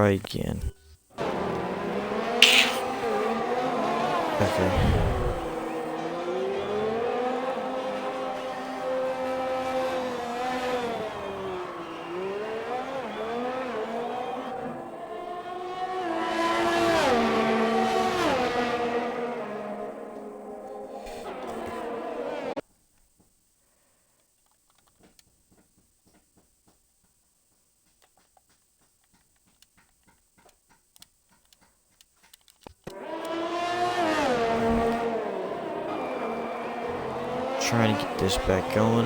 try again. Okay. Trying to get this back going.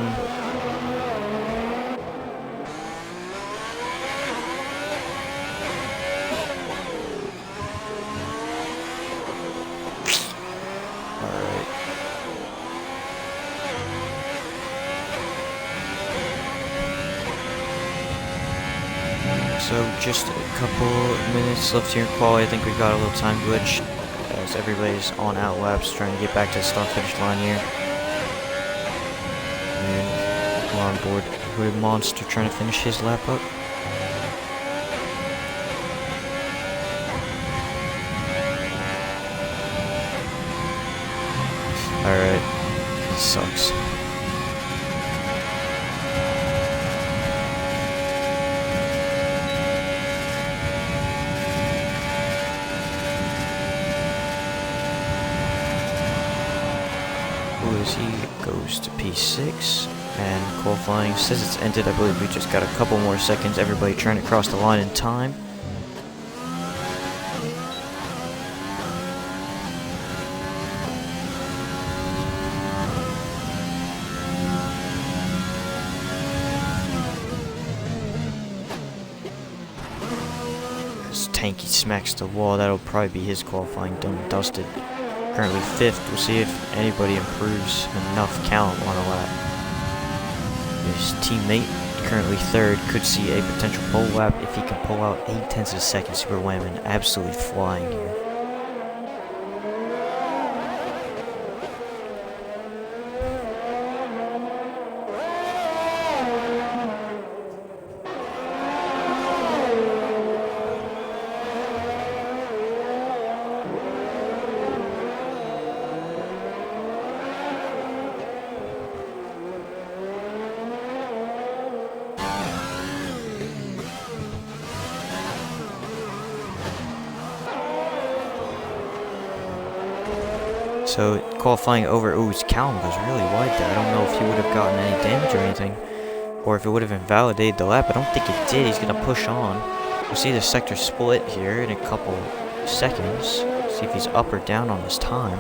Alright. So just a couple minutes left here in quali. I think we got a little time glitch as everybody's on out laps trying to get back to the start finish line here. And we're on board Hooded Monster trying to finish his lap up. Alright, it sucks. He goes to P6 and qualifying says it's ended. I believe we just got a couple more seconds. Everybody trying to cross the line in time. As Tanky smacks the wall, that'll probably be his qualifying done and dusted. Currently 5th. We'll see if anybody improves enough count on a lap. His teammate, currently 3rd, could see a potential pole lap if he can pull out 0.8 of a second. Super Whammon absolutely flying here. So, qualifying over, ooh, his Callum goes really wide there. I don't know if he would have gotten any damage or anything, or if it would have invalidated the lap. I don't think it did. He's going to push on. We'll see the sector split here in a couple seconds. See if he's up or down on his time.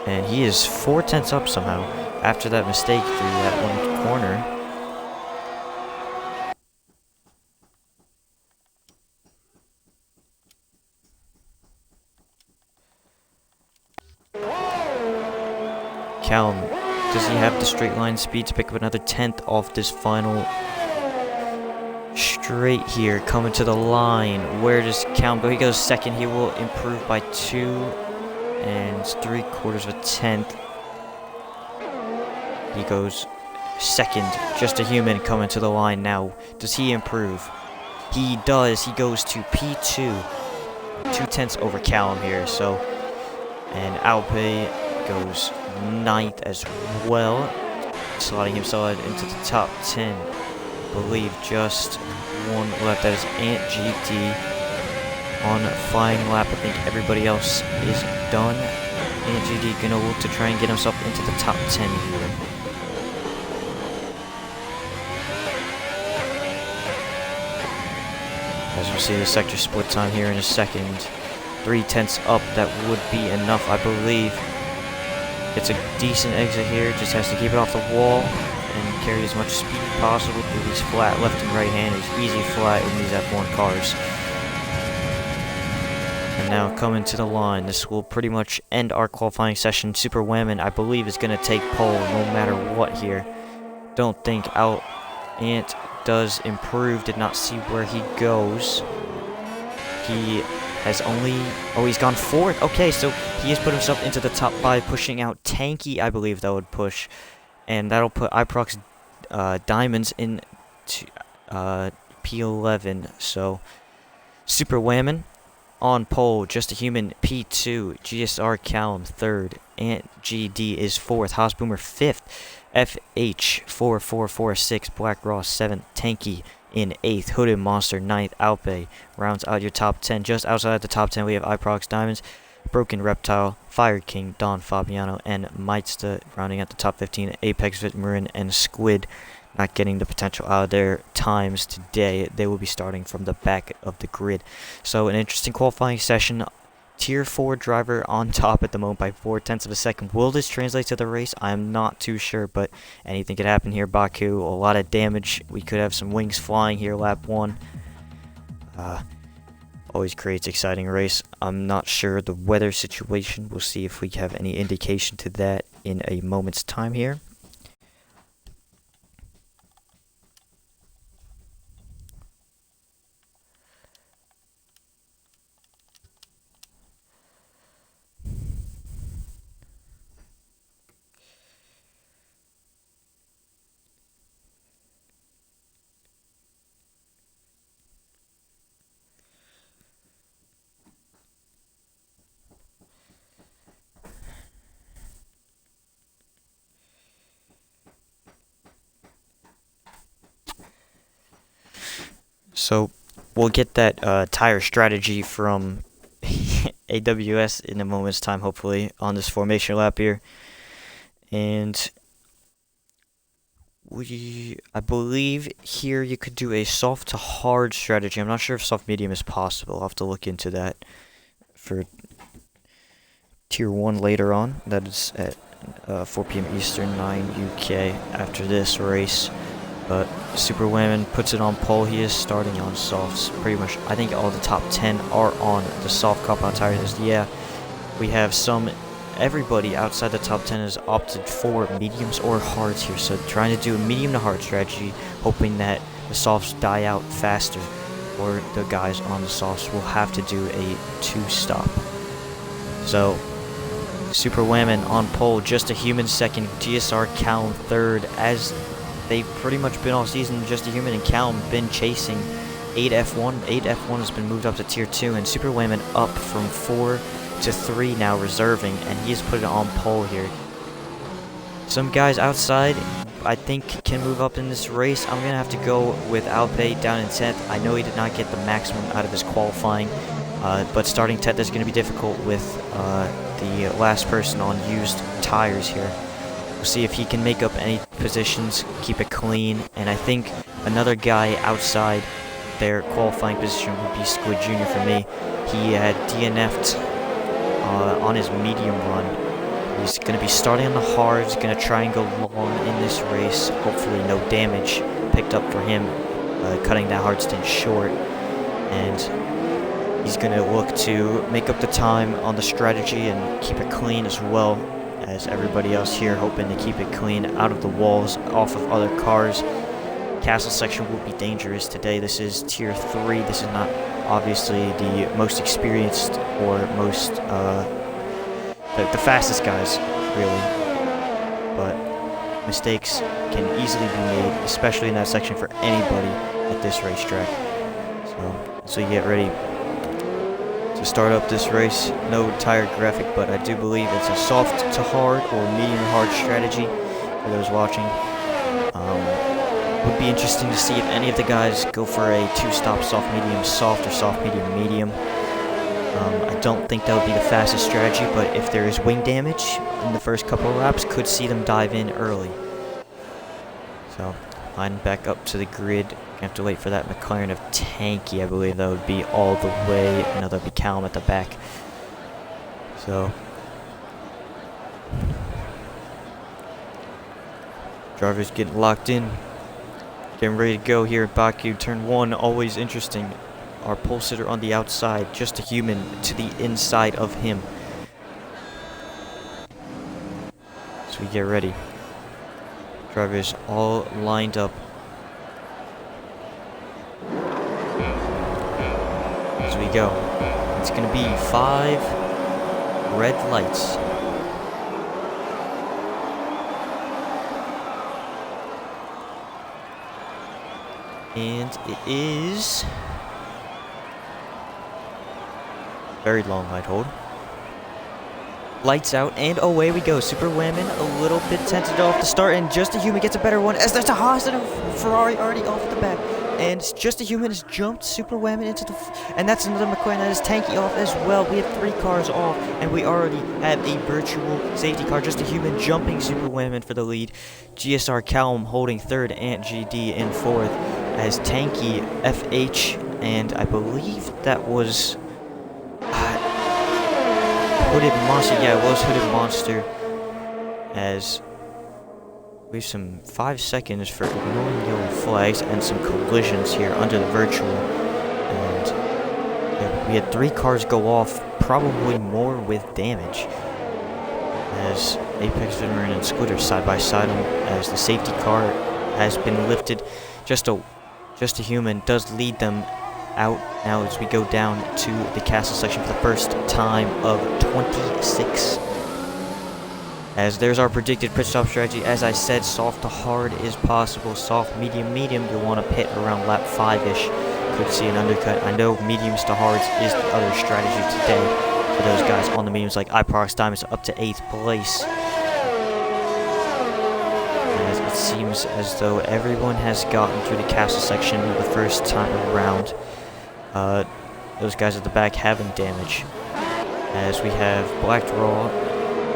And he is 4/10 up somehow after that mistake through that one corner. Callum, does he have the straight line speed to pick up another 10th off this final straight here? Coming to the line. Where does Callum go? He goes 2nd. He will improve by 2 and 3/4 of a 10th. He goes 2nd. Just a human coming to the line now. Does he improve? He does. He goes to P2. 2/10 over Callum here. So, and Alpe goes 9th as well, slotting himself into the top 10. I believe just one left. That is Ant GT on flying lap. I think everybody else is done. Ant GT gonna look to try and get himself into the top 10 here. As we see the sector split time here in a second. 3/10 up, that would be enough, I believe. It's a decent exit here, just has to keep it off the wall and carry as much speed as possible through these flat left and right handers. Easy flat in these F1 cars. And now coming to the line, this will pretty much end our qualifying session. Super Whammon, I believe, is going to take pole no matter what here. Don't think out. Ant does improve, did not see where he goes. He has only, oh, he's gone 4th. Okay, so he has put himself into the top 5, pushing out Tanky, I believe that would push. And that'll put iProx Diamonds in to, P11. So Super Whammon on pole, Just a Human P2, GSR Callum 3rd, Ant GD is 4th, Haas Boomer 5th, FH4446, Black Ross 7th, Tanky in 8th, Hooded Monster 9th, Alpe rounds out your top 10. Just outside the top 10 we have iProx Diamonds, Broken Reptile, Fire King, Don Fabiano, and Maitsta rounding out the top 15. Apex Vitmarin and Squid not getting the potential out of their times today. They will be starting from the back of the grid. So an interesting qualifying session. Tier 4 driver on top at the moment by 0.4 of a second. Will this translate to the race? I'm not too sure, but anything could happen here. Baku, a lot of damage. We could have some wings flying here lap 1. Always creates exciting race. I'm not sure the weather situation. We'll see if we have any indication to that in a moment's time here. So we'll get that tire strategy from AWS in a moment's time, hopefully, on this formation lap here. And I believe here you could do a soft to hard strategy. I'm not sure if soft medium is possible. I'll have to look into that for tier 1 later on. That is at 4 p.m. Eastern, 9 UK after this race. But Super Whammon puts it on pole. He is starting on softs. Pretty much, I think all the top 10 are on the soft compound tires. Yeah, we have everybody outside the top 10 has opted for mediums or hards here. So trying to do a medium to hard strategy, hoping that the softs die out faster, or the guys on the softs will have to do a 2-stop. So Super Whammon on pole, Just a Human 2nd, GSR Callum 3rd, as they've pretty much been all season. Just a Human and Callum been chasing 8F1. 8F1 has been moved up to tier 2, and Super Whammon up from 4 to 3 now, reserving, and he has put it on pole here. Some guys outside, I think, can move up in this race. I'm going to have to go with Alpe down in 10th. I know he did not get the maximum out of his qualifying, but starting 10th is going to be difficult with the last person on used tires here. We'll see if he can make up any positions, keep it clean, and I think another guy outside their qualifying position would be Squid Jr. for me. He had DNF'd on his medium run. He's going to be starting on the hards, going to try and go long in this race. Hopefully no damage picked up for him, cutting that hard stint short. And he's going to look to make up the time on the strategy and keep it clean as well as everybody else here, hoping to keep it clean out of the walls, off of other cars. Castle section will be dangerous today. This is tier 3. This is not obviously the most experienced or most the fastest guys, really, but mistakes can easily be made, especially in that section, for anybody at this racetrack. So you get ready to start up this race. No tire graphic, but I do believe it's a soft to hard or medium to hard strategy for those watching. Would be interesting to see if any of the guys go for a 2-stop soft medium soft or soft medium medium. I don't think that would be the fastest strategy, but if there is wing damage in the first couple of laps, could see them dive in early. So line back up to the grid. Gonna have to wait for that McLaren of Tanky. I believe that would be all the way. No, that would be Callum at the back. So drivers getting locked in, getting ready to go here at Baku. Turn 1, always interesting. Our pole sitter on the outside, Just a Human to the inside of him. So we get ready. Drivers all lined up. As we go. It's going to be 5 red lights. And it is very long light hold. Lights out, and away we go. Super Whammon, a little bit tentative off the start, and Just a Human gets a better one, as there's a Haas and a Ferrari already off the back. And Just a Human has jumped Super Whammon into the... and that's another McLaren that is tanky off as well. We have 3 cars off, and we already have a virtual safety car. Just a Human jumping Super Whammon for the lead. GSR Callum holding 3rd, and GD in 4th, as tanky FH, and I believe that was... Hooded Monster, yeah, it was Hooded Monster, as we have some 5 seconds for ignoring yellow flags and some collisions here under the virtual, and yeah, we had 3 cars go off, probably more with damage, as Apex Veteran and Scooter side by side, as the safety car has been lifted. Just a Human does lead them out now as we go down to the castle section for the first time of 26. As there's our predicted pit stop strategy. As I said, soft to hard is possible. Soft, medium, medium, you'll want to pit around lap 5-ish. Could see an undercut. I know mediums to hards is the other strategy today for those guys on the mediums, like iProx Diamonds up to 8th place. As it seems as though everyone has gotten through the castle section the first time around. Those guys at the back having damage, as we have Black Raw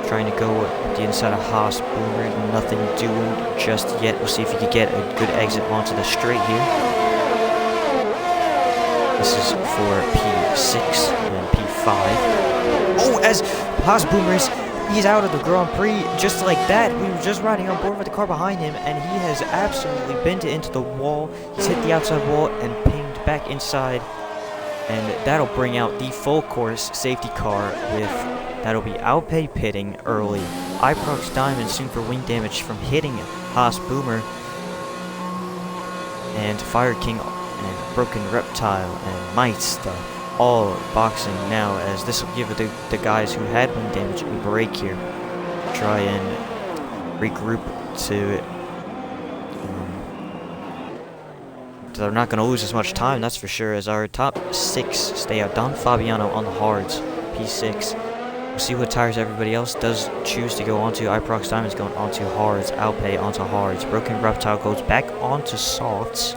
trying to go the inside of Haas. Boomer, nothing doing just yet. We'll see if he can get a good exit onto the straight here. This is for P6 and P5. Oh, as Haas Boomers, he's out of the Grand Prix just like that. We were just riding on board with the car behind him, and he has absolutely bent it into the wall. He's hit the outside wall and pinged back inside. And that'll bring out the full course safety car with, that'll be Alpay pitting early. iProx Diamond soon for wing damage from hitting Haas Boomer. And Fire King and Broken Reptile and Mites, all boxing now, as this will give the guys who had wing damage a break here. Try and regroup to... they're not going to lose as much time, that's for sure, as our top 6 stay out. Don Fabiano on the hards, P6. We'll see what tires everybody else does choose to go onto. iProx Diamond's going onto hards, Alpay onto hards. Broken Reptile goes back onto softs.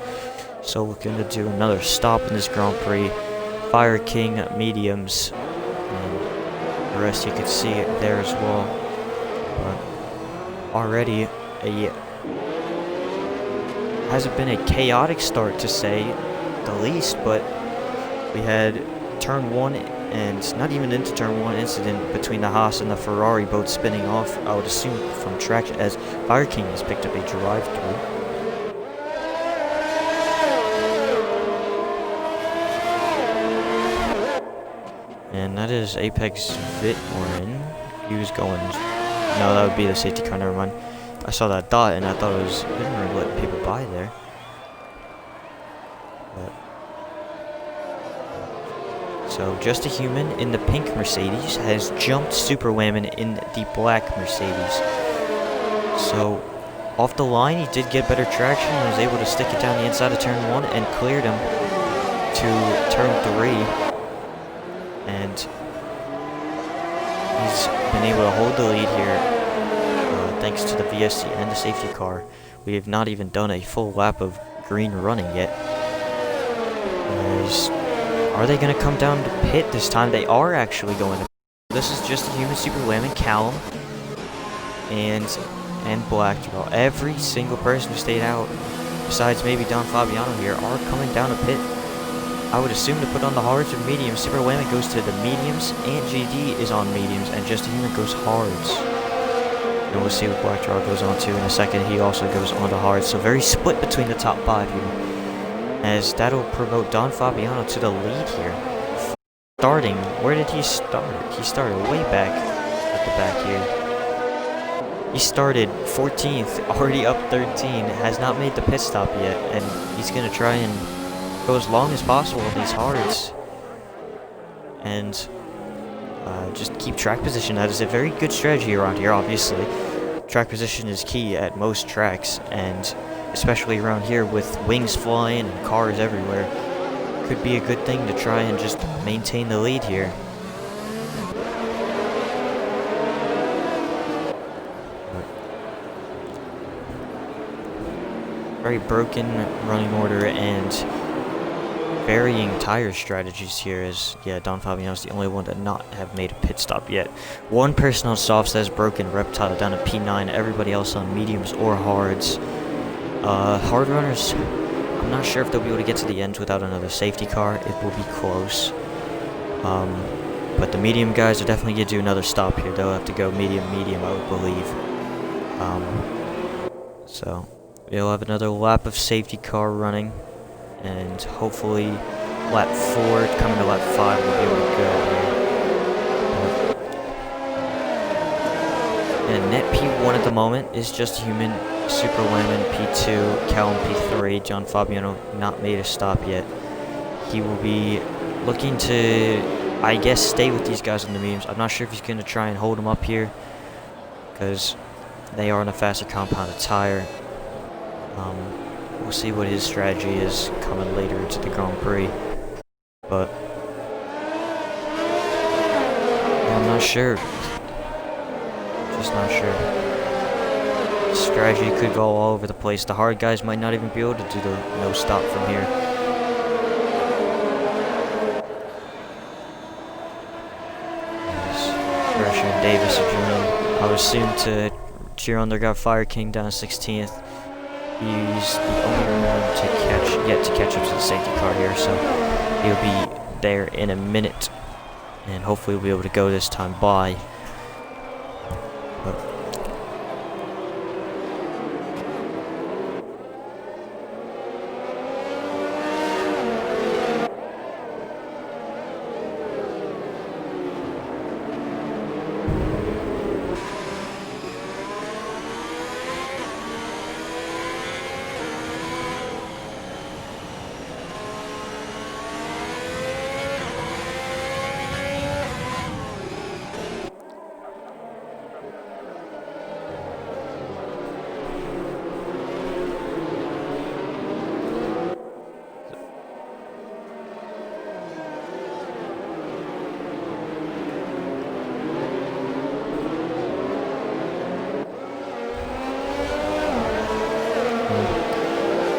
So we're going to do another stop in this Grand Prix. Fire King mediums, and the rest you can see there as well. But already hasn't been a chaotic start to say the least, but we had turn 1 and not even into turn 1 incident between the Haas and the Ferrari both spinning off, I would assume from traction, as Fire King has picked up a drive-through. And that is Apex Veteran. He was going, no, that would be the safety car, never mind. I saw that dot and I thought it was, I didn't really let people by there. But. So, Just a Human in the pink Mercedes has jumped Super Whammon in the black Mercedes. So, off the line, he did get better traction and was able to stick it down the inside of turn 1 and cleared him to turn 3. And he's been able to hold the lead here. Thanks to the VSC and the safety car. We have not even done a full lap of green running yet. Are they going to come down to pit this time? They are actually going to. This is Just a Human, Super Whammon, Callum, and Black. Well, every single person who stayed out, besides maybe Don Fabiano here, are coming down to pit. I would assume to put on the hards or mediums. Super Whammon goes to the mediums, and GD is on mediums, and Just a Human goes hards. And we'll see what Black Draw goes on to in a second. He also goes on to hard. So very split between the top 5 here. As that'll promote Don Fabiano to the lead here. Starting, where did he start? He started way back at the back here. He started 14th, already up 13. Has not made the pit stop yet. And he's going to try and go as long as possible with these hards. And... just keep track position. That is a very good strategy around here, obviously. Track position is key at most tracks, and especially around here with wings flying and cars everywhere. Could be a good thing to try and just maintain the lead here. Very broken running order and varying tire strategies here, as Don Fabiano's the only one to not have made a pit stop yet. One person on softs has broken Reptile down to P9, everybody else on mediums or hards. Hard runners, I'm not sure if they'll be able to get to the end without another safety car. It will be close. But the medium guys are definitely going to do another stop here. They'll have to go medium, I would believe. So we'll have another lap of safety car running, and hopefully lap 4 coming to lap 5 we'll be able to go here. And net P1 at the moment is Just a Human, Super Lemon P2, Callum P3. John Fabiano not made a stop yet. He will be looking to, I guess, stay with these guys on the mediums. I'm not sure if he's going to try and hold them up here, because they are on a faster compounded tire. We'll see what his strategy is coming later into the Grand Prix, but I'm not sure. Just not sure. Strategy could go all over the place. The hard guys might not even be able to do the no stop from here. Thrasher and Davis are joining. I would assume to cheer on their guy Fire King down 16th. He's the only one to catch up to the safety car here, so he'll be there in a minute, and hopefully we'll be able to go this time by. But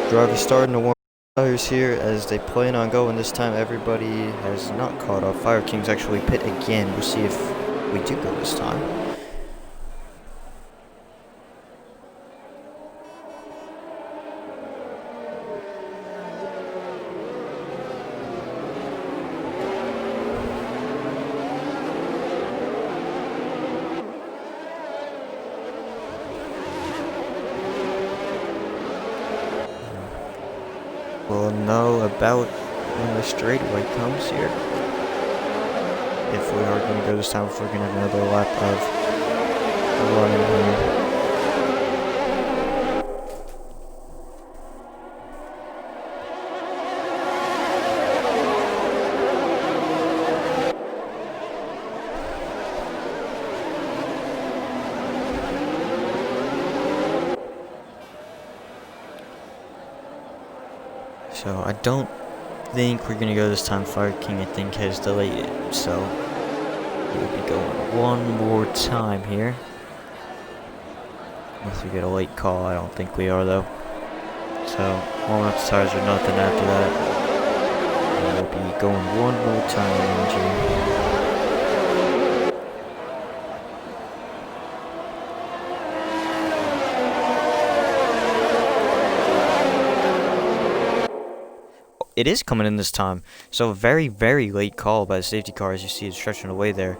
drivers starting to warm tires here as they plan on going. This time everybody has not caught up. Fire King's actually pit again. We'll see if we do go this time. We'll know about when the straightaway comes here. If we are going to go this time, if we're going to have another lap of running here. So I don't think we're gonna go this time. Fire King, I think, has delayed it, so we'll be going one more time here. Unless we get a late call, I don't think we are though. So warming up the tires or nothing after that. And we'll be going one more time in June. It is coming in this time, so a very, very late call by the safety car, as you see it stretching away there.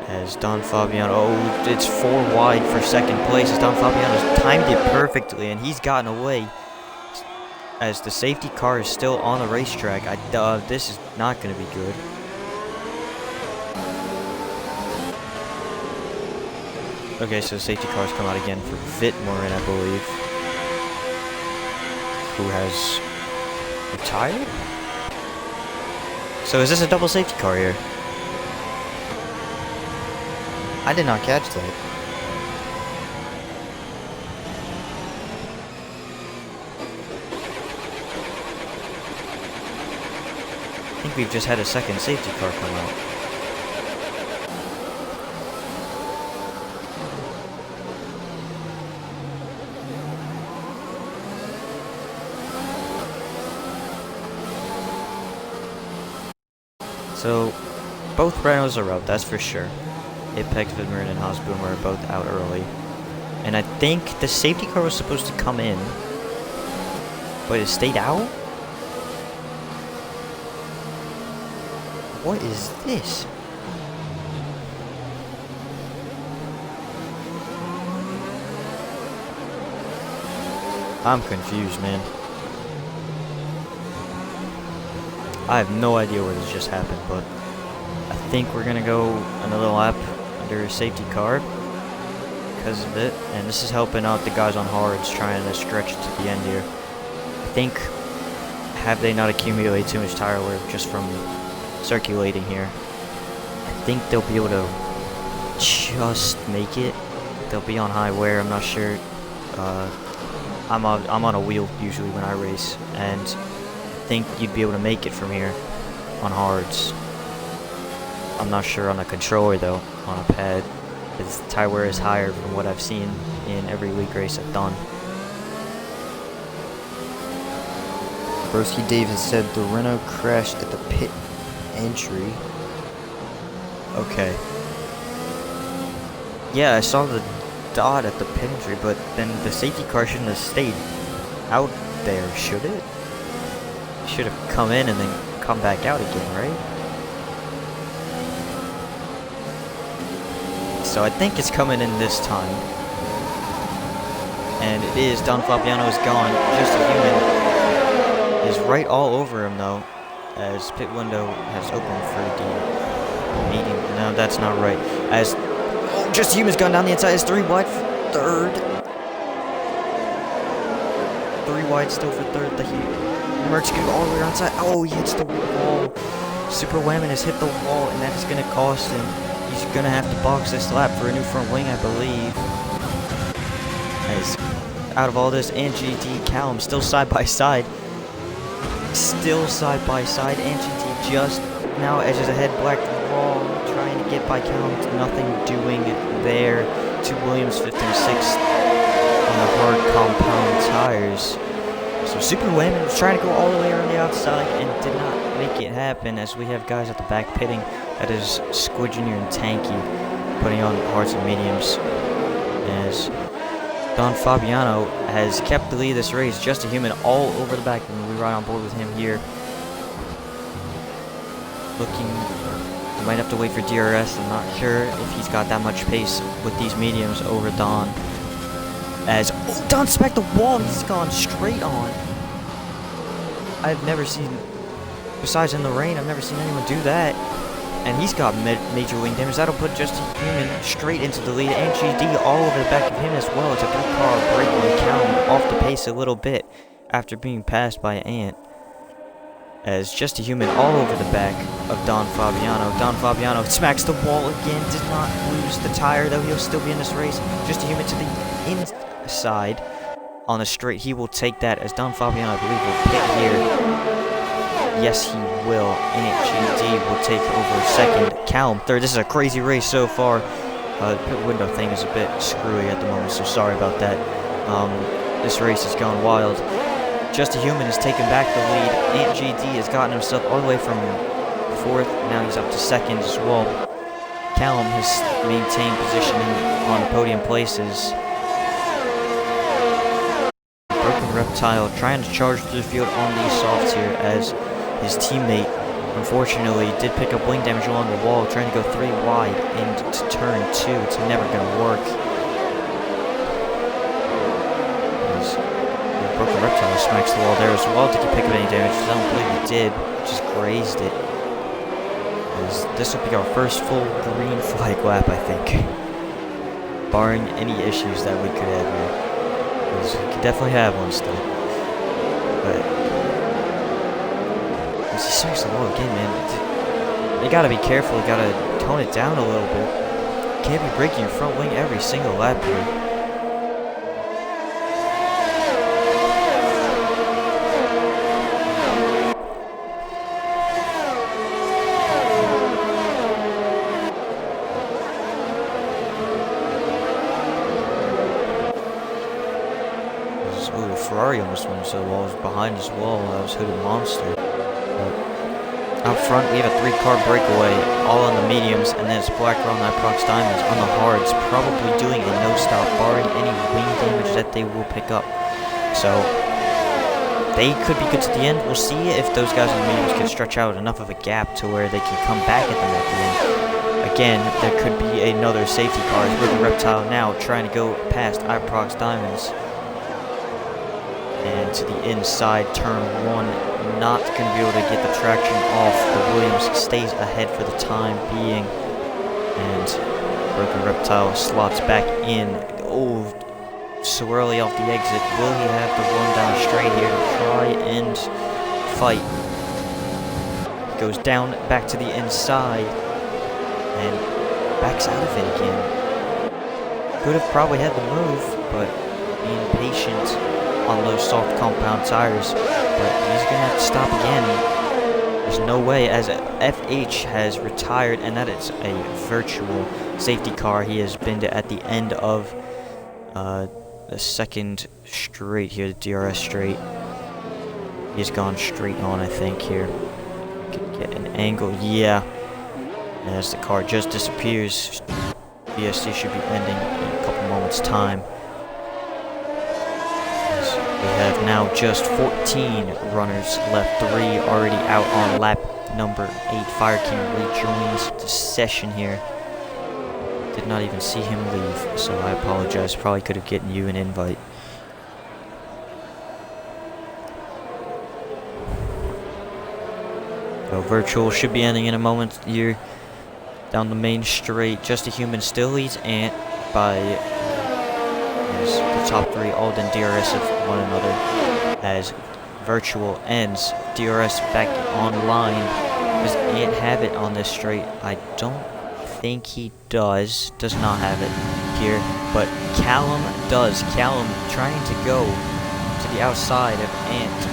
As Don Fabiano, oh, it's 4 wide for second place, as Don Fabiano's timed it perfectly, and he's gotten away. As the safety car is still on the racetrack, this is not going to be good. Okay, so the safety cars come out again for Vitmorin, I believe, who has retired? So is this a double safety car here? I did not catch that. think we've just had a second safety car come out. So, both Renaults are out, that's for sure. Apex, Vidmarin, and Haasboom are both out early. And I think the safety car was supposed to come in, but it stayed out? What is this? I'm confused, man. I have no idea where this just happened, but I think we're gonna go another lap under a safety car because of it, and this is helping out the guys on hards trying to stretch it to the end here. I think, have they not accumulated too much tire wear just from circulating here, I think they'll be able to just make it. They'll be on high wear, I'm not sure. I'm on a wheel usually when I race, and I think you'd be able to make it from here on hards. I'm not sure on a controller though, on a pad, because tire wear is higher from what I've seen in every league race I've done. Broski Davis said the Renault crashed at the pit entry. Okay. Yeah, I saw the dot at the pit entry, but then the safety car shouldn't have stayed out there, should it? It should have come in and then come back out again, right? So I think it's coming in this time. And it is. Don Fabiano is gone. Just a Human is right all over him though, as pit window has opened for the medium. No, that's not right. As Just a Human's gone down the inside. It's 3 wide for third. 3 wide still for third. The Merck's gonna go all the way around side. Oh, he hits the wall. Super Whammon has hit the wall, and that is gonna cost him. He's gonna have to box this lap for a new front wing, I believe. As out of all this, and GD Callum still side by side. Still side by side. And GD just now edges ahead. Black Wall trying to get by Callum. Nothing doing there. To Williams 5th and 6th on the hard compound tires. So Super Whammon was trying to go all the way around the outside and did not make it happen, as we have guys at the back pitting. That is Squidjunior and Tanky putting on hards and mediums. As Don Fabiano has kept the lead of this race. Just a Human all over the back, and we ride on board with him here. Looking, we might have to wait for DRS. I'm not sure if he's got that much pace with these mediums over Don. As Don smacked the wall, he's gone straight on. I've never seen, besides in the rain, I've never seen anyone do that. And he's got major wing damage. That'll put Just a Human straight into the lead. And GD all over the back of him as well. It's a good car breaking Callum off the pace a little bit after being passed by Ant. As Just a Human all over the back of Don Fabiano. Don Fabiano smacks the wall again. Did not lose the tire, though. He'll still be in this race. Just a Human to the inside on the straight. He will take that, as Don Fabiano, I believe, will pit here. Yes, he will. And GD will take over second. Callum third. This is a crazy race so far. The pit window thing is a bit screwy at the moment, so sorry about that. This race has gone wild. Just a Human has taken back the lead. Ant GD has gotten himself all the way from 4th. Now he's up to 2nd as well. Callum has maintained position on the podium places. Broken Reptile trying to charge through the field on these softs here, as his teammate unfortunately did pick up wing damage along the wall, trying to go 3 wide into turn 2. It's never going to work. Broken Reptile smacks the wall there as well. Did he pick up any damage? I don't believe he did. Just grazed it. This will be our first full green flag lap, I think. Barring any issues that we could have here. Because we could definitely have one still. But as he smacks the wall again, man, you gotta be careful. You gotta tone it down a little bit. Can't be breaking your front wing every single lap here. he almost went into the wall. Behind his wall, that was Hooded Monster. But out front, we have a 3-car breakaway, all on the mediums, and then it's Black Raw and Prox Diamonds on the hards, probably doing a no-stop, barring any wing damage that they will pick up. So they could be good to the end. We'll see if those guys on the mediums can stretch out enough of a gap to where they can come back at them at the end. Again, there could be another safety car. River Reptile now trying to go past Prox Diamonds. And to the inside, turn 1, not going to be able to get the traction off. The Williams stays ahead for the time being. And Broken Reptile slots back in. Oh, so early off the exit. Will he have to run down straight here to try and fight? He goes down back to the inside and backs out of it again. Could have probably had the move, but being patient on those soft compound tires, but he's gonna have to stop again. There's no way, as FH has retired, and that is a virtual safety car. He has been at the end of the second straight here, the DRS straight. He's gone straight on, I think, here. Could get an angle, yeah. And as the car just disappears, BSC should be ending in a couple moments' time. We have now just 14 runners left, 3 already out on lap number 8. Fire King rejoins the session here. Did not even see him leave, so I apologize. Probably could have gotten you an invite. So Virtual should be ending in a moment here. Down the main straight, Just a Human still leads Ant by the top 3, all in DRS of one another, as Virtual ends. DRS back online. Does Ant have it on this straight? I don't think he does. Does not have it here, but Callum does. Callum trying to go to the outside of Ant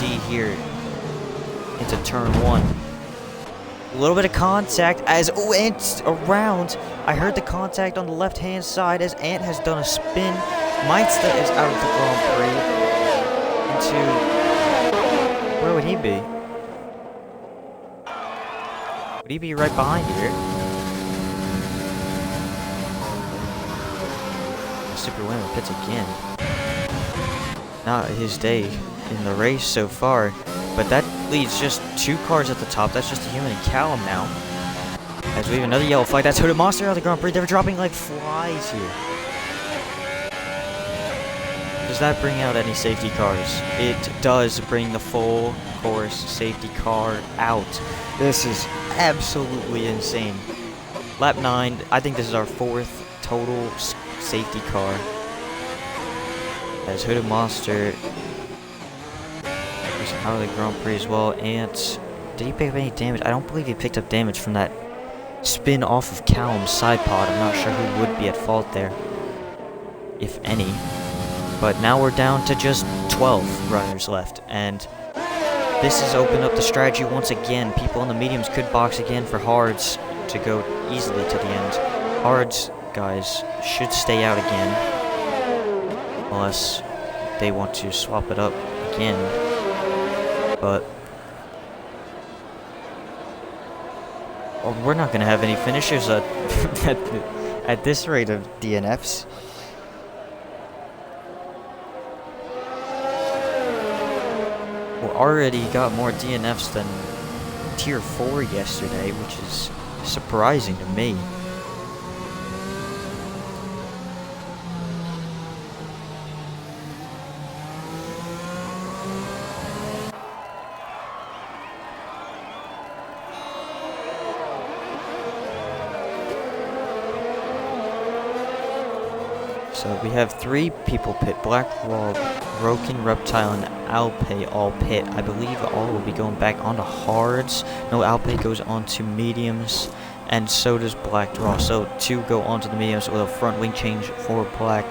GD here into turn 1. A little bit of contact as Ant's around. I heard the contact on the left-hand side as Ant has done a spin. Meinsta is out of the Grand Prix into... Where would he be? Would he be right behind here? Super Winner pits again. Not his day in the race so far. But that leaves just 2 cars at the top. That's Just a Human and Callum now. As we have another yellow flag. That's Hooded Monster out of the Grand Prix. They're dropping like flies here. Does that bring out any safety cars? It does bring the full course safety car out. This is absolutely insane. Lap 9. I think this is our 4th total safety car. As Hooded Monster out of the Grand Prix as well. Ant, did he pick up any damage? I don't believe he picked up damage from that spin off of Callum's side pod. I'm not sure who would be at fault there, if any. But now we're down to just 12 runners left, and this has opened up the strategy once again. People on the mediums could box again for hards to go easily to the end. Hards, guys, should stay out again, unless they want to swap it up again. But we're not going to have any finishers at this rate of DNFs. We already got more DNFs than Tier 4 yesterday, which is surprising to me. So we have 3 people pit. Black Raw, Broken Reptile, and Alpay all pit. I believe all will be going back onto hards. No, Alpay goes onto mediums, and so does Black Raw. So 2 go onto the mediums with a front wing change for Black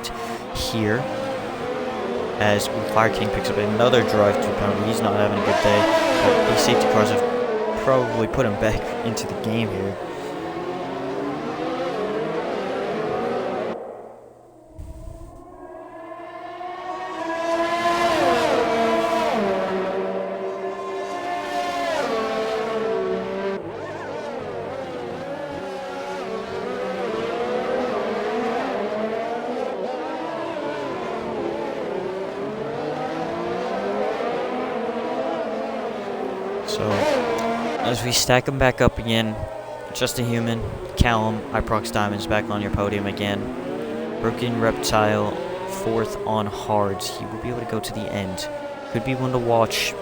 here. As Fire King picks up another drive-through penalty. He's not having a good day. But these safety cars have probably put him back into the game here. So, as we stack them back up again, Just a Human, Callum, Iprox Diamonds back on your podium again. Broken Reptile, 4th on hards. He will be able to go to the end. Could be one to watch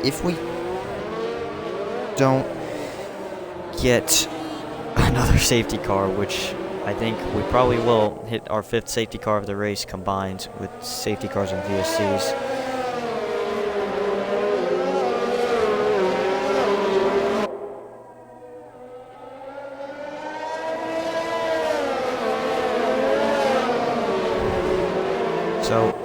If we don't get another safety car, which I think we probably will hit our 5th safety car of the race combined with safety cars and VSCs. So,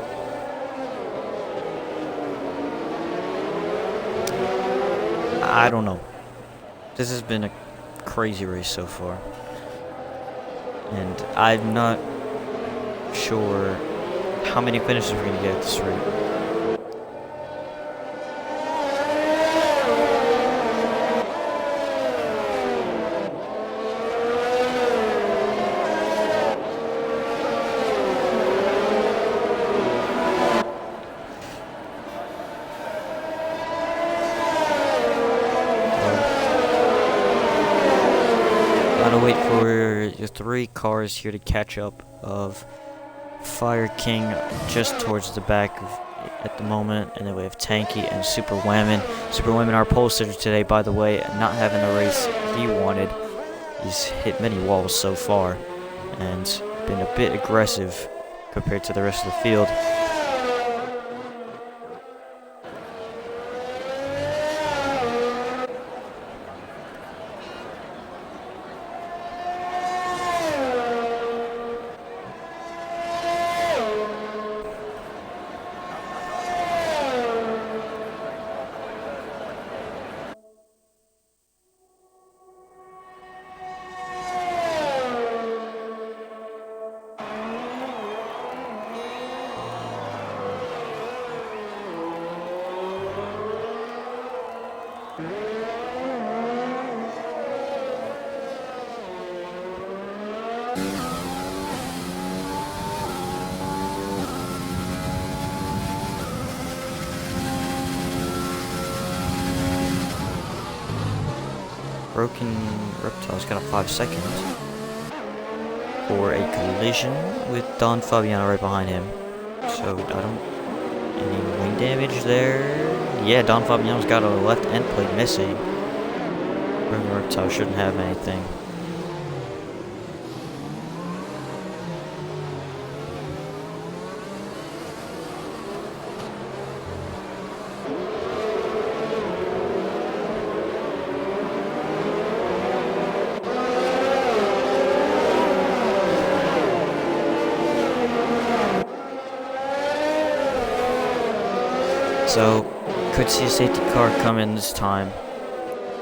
I don't know. This has been a crazy race so far. And I'm not sure how many finishes we're going to get at this rate. Gotta wait for your 3 cars here to catch up of Fire King just towards the back at the moment, and then we have Tanky and Super Whammon. Super Whammon, our pole sitter today, by the way, not having the race he wanted. He's hit many walls so far and been a bit aggressive compared to the rest of the field. Broken Reptile's got a 5 seconds for a collision with Don Fabiano right behind him. So I don't any wing damage there. Yeah, Don Fabiano's got a left end plate missing. Broken Reptile shouldn't have anything. So, could see a safety car come in this time,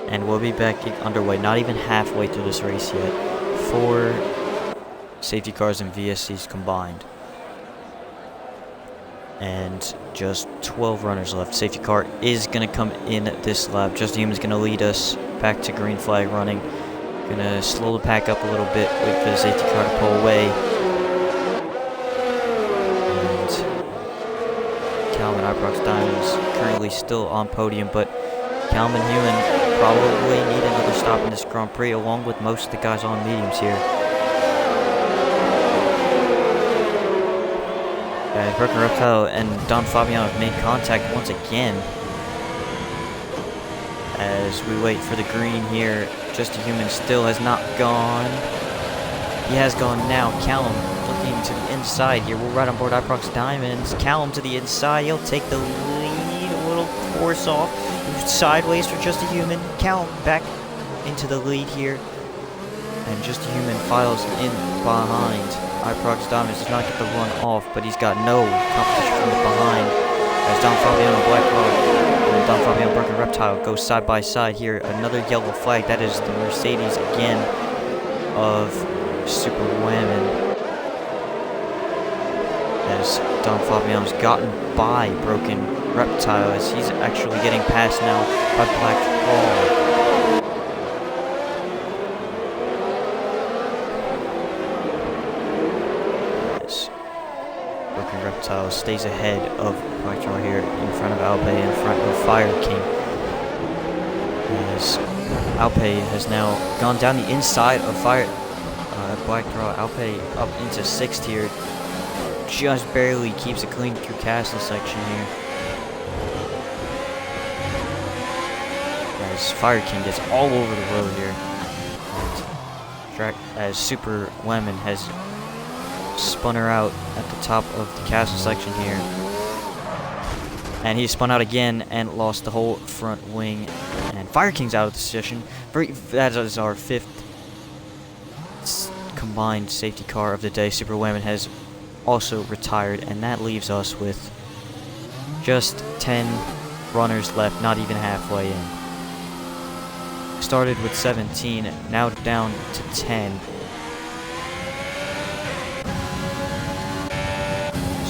and we'll be back underway, not even halfway through this race yet. 4 safety cars and VSCs combined. And just 12 runners left. Safety car is going to come in this lap. Just Human's going to lead us back to green flag running. Going to slow the pack up a little bit, wait for the safety car to pull away. Calum and Iprox Diamonds currently still on podium, but Calum and Human probably need another stop in this Grand Prix, along with most of the guys on mediums here. Broken Reptile and Don Fabiano have made contact once again. As we wait for the green here, Just a Human still has not gone. He has gone now. Callum looking to the inside here. We're right on board Iprox Diamonds. Callum to the inside. He'll take the lead. A little force off. Sideways for Just a Human. Callum back into the lead here. And Just a Human files in behind. Iprox Diamonds does not get the run off, but he's got no competition from behind. As Don Fabiano Black Rock and Don Fabiano Broken Reptile go side by side here. Another yellow flag. That is the Mercedes again of Super Whammon. As Don Fabiano's gotten by Broken Reptile, as he's actually getting passed now by Black Hall. As Broken Reptile stays ahead of Black Hall here in front of Albe, in front of Fire King. As Alpe has now gone down the inside of Black Draw. Alpe up into 6th here. Just barely keeps it clean through castle section here. As Fire King gets all over the road here. And as Super Lemon has spun her out at the top of the castle section here. And he spun out again and lost the whole front wing. And Fire King's out of the session. That is our 5th combined safety car of the day. Super Lemon has also retired, and that leaves us with just 10 runners left, not even halfway in. Started with 17, now down to 10.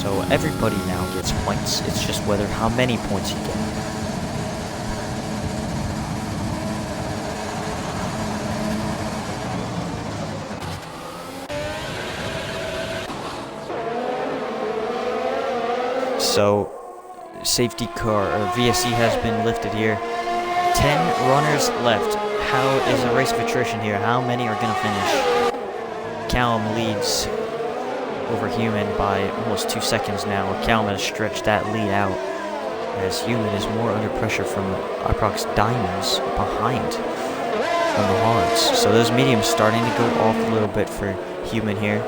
So everybody now gets points. It's just how many points you get. So safety car or VSC has been lifted here. 10 runners left. How is a race of attrition here? How many are gonna finish? Callum leads over Human by almost 2 seconds now. Callum has stretched that lead out as Human is more under pressure from Iprox Diamonds behind on the hards. So those mediums starting to go off a little bit for Human here.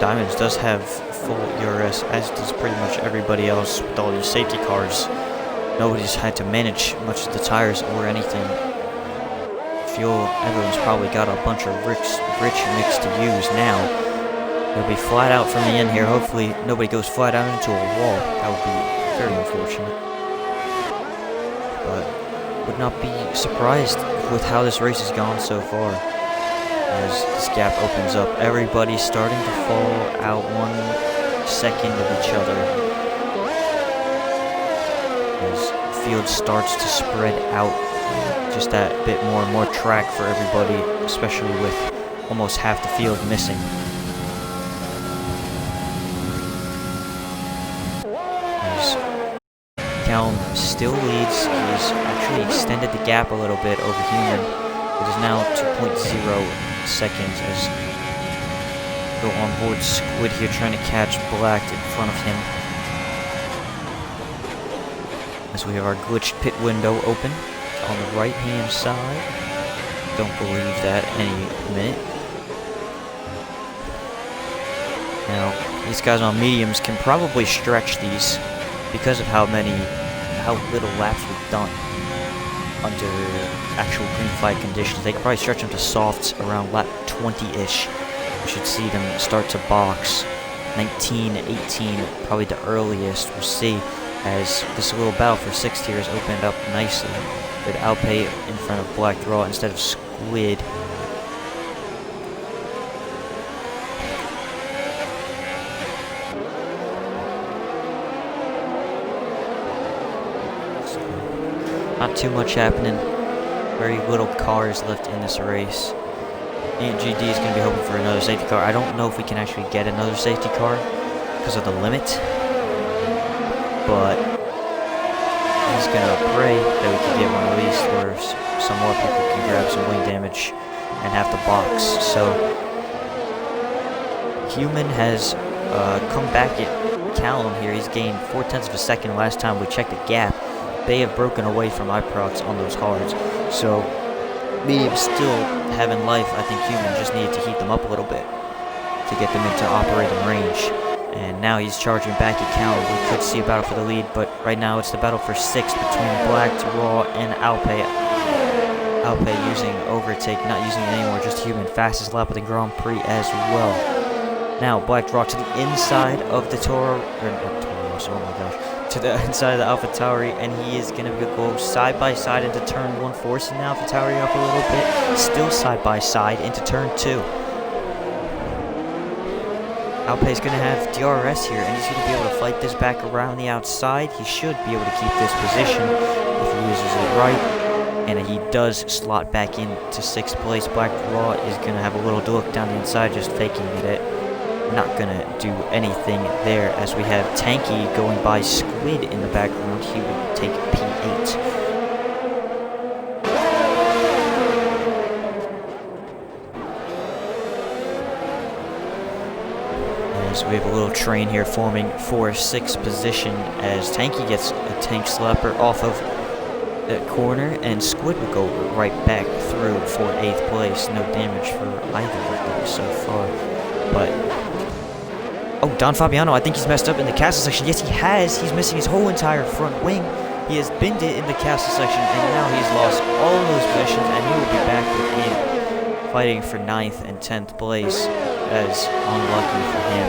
Diamonds does have full ERS, as does pretty much everybody else with all these safety cars. Nobody's had to manage much of the tires or anything. Fuel, everyone's probably got a bunch of rich mix to use now. It'll be flat out from the end here. Hopefully nobody goes flat out into a wall. That would be very unfortunate. But would not be surprised with how this race has gone so far. As this gap opens up, everybody's starting to fall out 1 second of each other. As the field starts to spread out, just that bit more and more track for everybody, especially with almost half the field missing. As Callum still leads, he's actually extended the gap a little bit over Human. It is now 2.0 seconds as go on board Squid here trying to catch Black in front of him. As we have our glitched pit window open on the right hand side. Don't believe that any minute. Now these guys on mediums can probably stretch these because of how little laps we've done under actual green flag conditions. They can probably stretch them to softs around lap 20-ish. We should see them start to box. 19, 18, probably the earliest. We'll see as this little battle for 6th here has opened up nicely with Alpe in front of Black Draw instead of Squid. Not too much happening. Very little cars left in this race. GD is going to be hoping for another safety car. I don't know if we can actually get another safety car because of the limit. But he's going to pray that we can get one at least where some more people can grab some wing damage and have the box. So Human has come back at Callum here. He's gained 0.4 of a second last time we checked the gap. They have broken away from Iprox on those hards. So medium still having life. I think Human just needed to heat them up a little bit to get them into operating range. And now he's charging back at Callum. We could see a battle for the lead, but right now it's the battle for 6th between Black Draw and Alpe. Alpe using overtake, not using it anymore, just Human. Fastest lap of the Grand Prix as well. Now Black Draw to the inside of the Toro, or not Toros, oh my gosh. To the inside of the AlphaTauri, and he is going to go side by side into turn 1, forcing the AlphaTauri up a little bit. Still side by side into turn 2. Alpe is going to have DRS here, and he's going to be able to fight this back around the outside. He should be able to keep this position if he uses it right. and he does slot back into 6th place. Black Raw is going to have a little look down the inside, just faking it. Not going to do anything there, as we have Tanky going by Squid in the background. He will take P8. As we have a little train here forming for 6th position, as Tanky gets a tank slapper off of that corner, and Squid will go right back through for 8th place. No damage for either of them so far. But oh, Don Fabiano, I think he's messed up in the castle section. Yes, he has. He's missing his whole entire front wing. He has binned it in the castle section, and now he's lost all of those positions, and he will be back within, fighting for 9th and 10th place, as unlucky for him,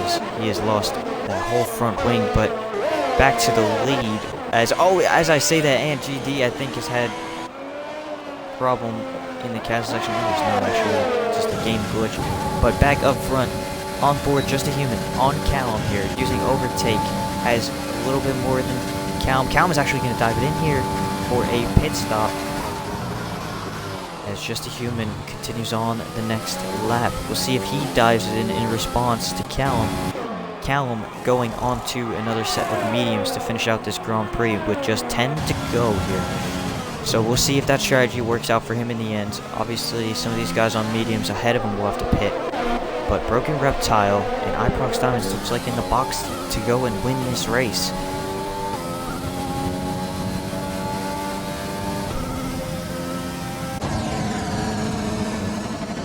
as he has lost that whole front wing. But back to the lead, as I say that, and GD, I think, has had problem in the castle section. It's not actually just a game glitch, but back up front, on board Just a Human, on Callum here, using overtake, has a little bit more than Callum. Callum is actually going to dive it in here for a pit stop, as Just a Human continues on the next lap. We'll see if he dives it in response to Callum. Callum going on to another set of mediums to finish out this Grand Prix with just 10 to go here. So we'll see if that strategy works out for him in the end. Obviously, some of these guys on mediums ahead of him will have to pit. But Broken Reptile and Iprox Diamonds looks like in the box to go and win this race.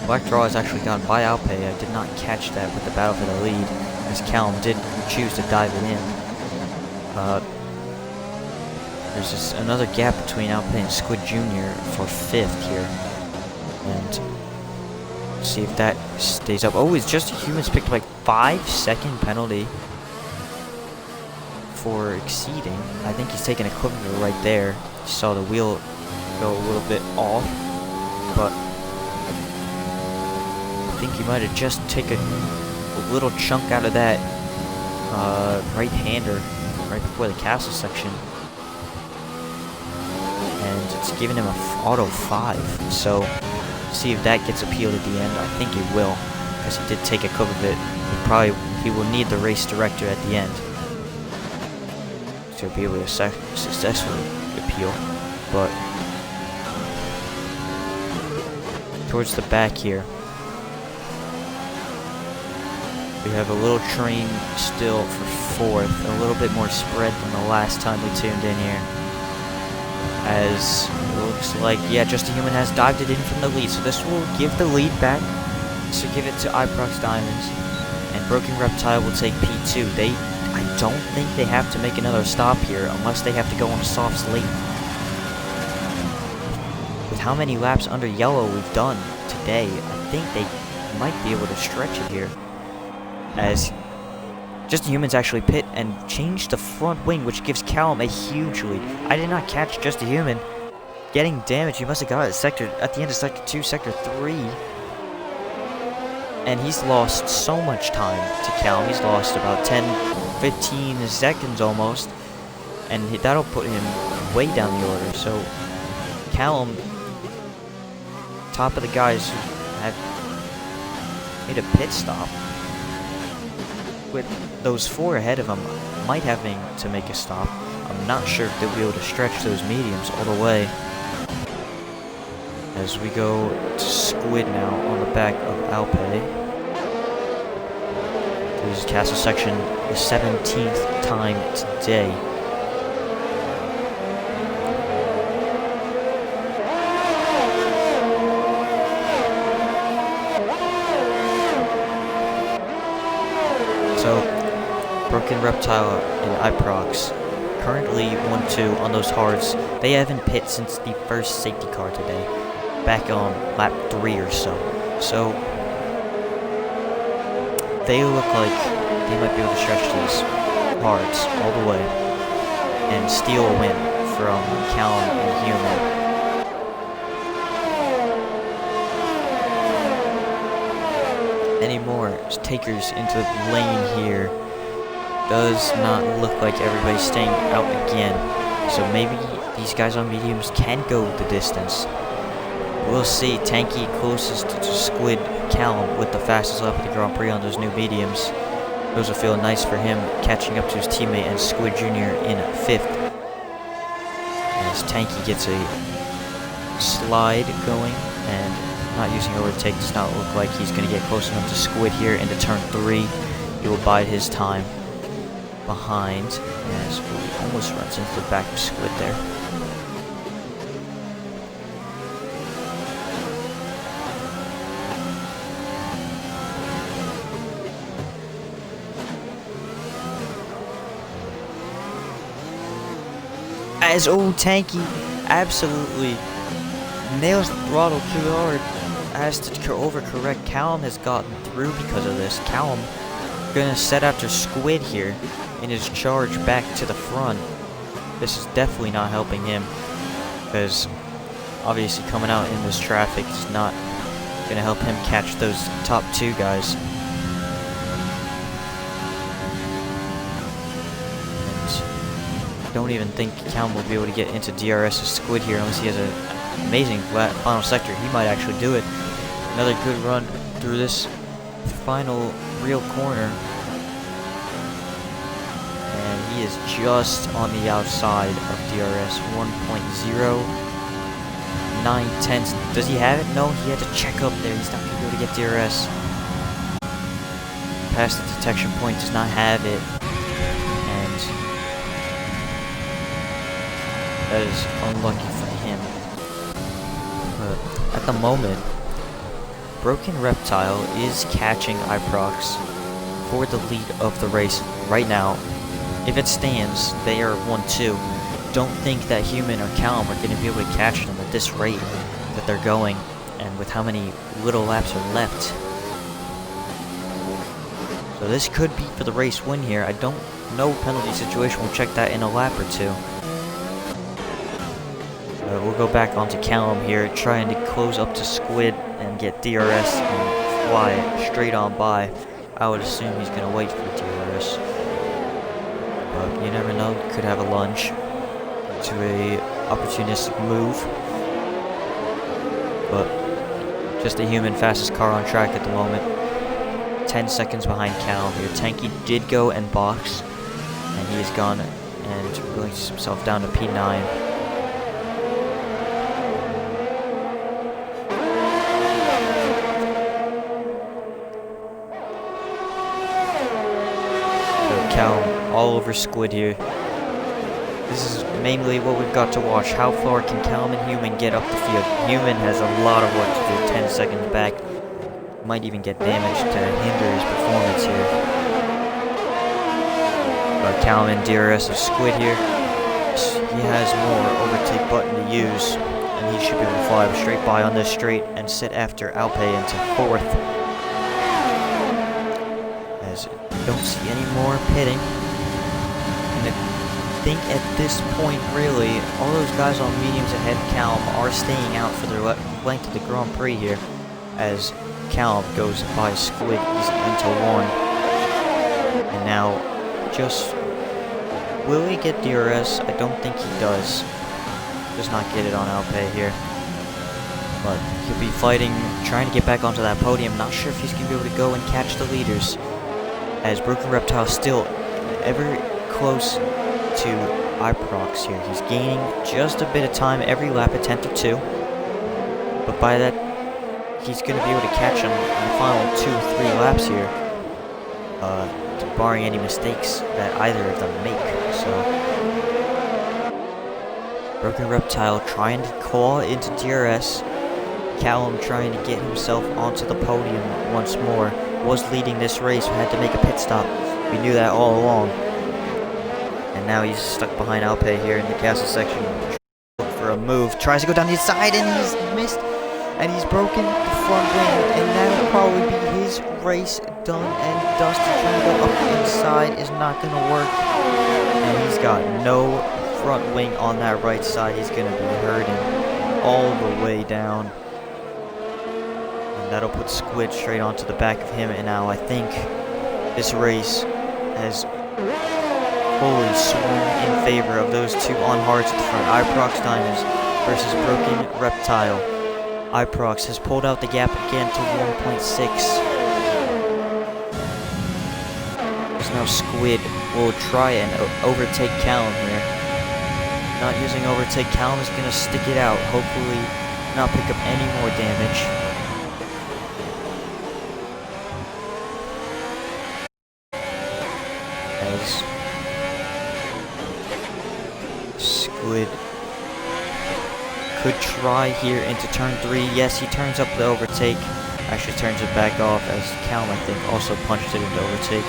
Black Draw has actually gone by Alpe. I did not catch that with the battle for the lead, as Callum did choose to dive it in. There's just another gap between Alpe and Squid Jr. for 5th here. And see if that stays up. Oh, it's Just a Human's picked like 5-second penalty for exceeding. I think he's taking a equivalent right there. You saw the wheel go a little bit off, but I think he might have just taken a little chunk out of that right-hander right before the castle section, and it's giving him an auto 5. So see if that gets appealed at the end. I think it will, because he did take a clip of it. He will need the race director at the end to be able to successfully appeal. But towards the back here, we have a little train still for 4th, a little bit more spread than the last time we tuned in here. As it looks like, yeah, Just a Human has dived it in from the lead, so this will give the lead back. So give it to Iprox Diamonds, and Broken Reptile will take P2. I don't think they have to make another stop here unless they have to go on a soft slate. With how many laps under yellow we've done today, I think they might be able to stretch it here, as Just a Human's actually pit and change the front wing, which gives Callum a huge lead. I did not catch Just a Human getting damage. He must have got it at the end of Sector 2, Sector 3. And he's lost so much time to Callum. He's lost about 10-15 seconds almost. And that'll put him way down the order. So Callum, top of the guys who have made a pit stop, with those 4 ahead of him might having to make a stop. I'm not sure if they'll be able to stretch those mediums all the way. As we go to Squid now on the back of Alpe. This is castle section, the 17th time today. So, Broken Reptile and Iprox currently 1-2 on those hards. They haven't pit since the first safety car today, back on lap 3 or so. So, they look like they might be able to stretch these hards all the way and steal a win from Callum and Human. Any more takers into the lane here? Does not look like everybody's staying out again. So maybe these guys on mediums can go the distance. We'll see. Tanky closest to Squid, Callum with the fastest lap of the Grand Prix on those new mediums. Those will feel nice for him, catching up to his teammate and Squid Jr. in 5th. As Tanky gets a slide going and not using overtake, does not look like he's going to get close enough to Squid here into turn 3. He will bide his time behind as he almost runs into the back of Squid there. As Tanky absolutely nails the throttle too hard, has to overcorrect. Callum has gotten through because of this. Callum gonna set after Squid here in his charge back to the front. This is definitely not helping him, because obviously coming out in this traffic is not gonna help him catch those top 2 guys. Don't even think Callum will be able to get into DRS's Squid here unless he has an amazing final sector. He might actually do it. Another good run through this final real corner. And he is just on the outside of DRS. 1.0910. Does he have it? No, he had to check up there. He's not going to be able to get DRS. Past the detection point, does not have it. That is unlucky for him. But at the moment, Broken Reptile is catching Iprox for the lead of the race right now. If it stands, they are 1-2. Don't think that Human or Callum are going to be able to catch them at this rate that they're going, and with how many little laps are left. So this could be for the race win here. I don't know penalty situation. We'll check that in a lap or 2. We'll go back onto Callum here, trying to close up to Squid and get DRS and fly straight on by. I would assume he's going to wait for DRS. But you never know, could have a lunge to a opportunistic move. But just a Human fastest car on track at the moment. 10 seconds behind Callum here. Tanky did go and box, and he has gone and released himself down to P9. Callum all over Squid here. This is mainly what we've got to watch. How far can Callum and Human get up the field? Human has a lot of work to do. 10 seconds back. Might even get damage to hinder his performance here. But Callum and DRS of Squid here. He has more overtake button to use, and he should be able to fly straight by on this straight and sit after Alpe into 4th. As don't see any more pitting. And I think at this point, really, all those guys on mediums ahead of Callum are staying out for their length of the Grand Prix here. As Callum goes by Squid, he's into 1. And now, just, will he get DRS? I don't think he does. Does not get it on Alpe here. But he'll be fighting, trying to get back onto that podium. Not sure if he's going to be able to go and catch the leaders. As Broken Reptile still ever close to Iprox here. He's gaining just a bit of time every lap, a 10th or 2. But by that, he's going to be able to catch him in the final 2-3 laps here. Barring any mistakes that either of them make. So, Broken Reptile trying to claw into DRS. Callum trying to get himself onto the podium once more. Was leading this race, had to make a pit stop. We knew that all along. And now he's stuck behind Alpe here in the castle section. For a move, tries to go down the side and he's missed. And he's broken the front wing, and that'll probably be his race done and dusted. Trying to go up the inside is not going to work. And he's got no front wing on that right side. He's going to be hurting all the way down. That'll put Squid straight onto the back of him, and now I think this race has fully swung in favor of those two on hards at the front. Iprox Diamonds versus Broken Reptile. Iprox has pulled out the gap again to 1.6. So now Squid will try and overtake Callum here. Not using overtake, Callum is going to stick it out. Hopefully not pick up any more damage. As Squid could try here into turn 3. Yes, he turns up the overtake. Actually turns it back off as Callum, I think, also punched it into overtake.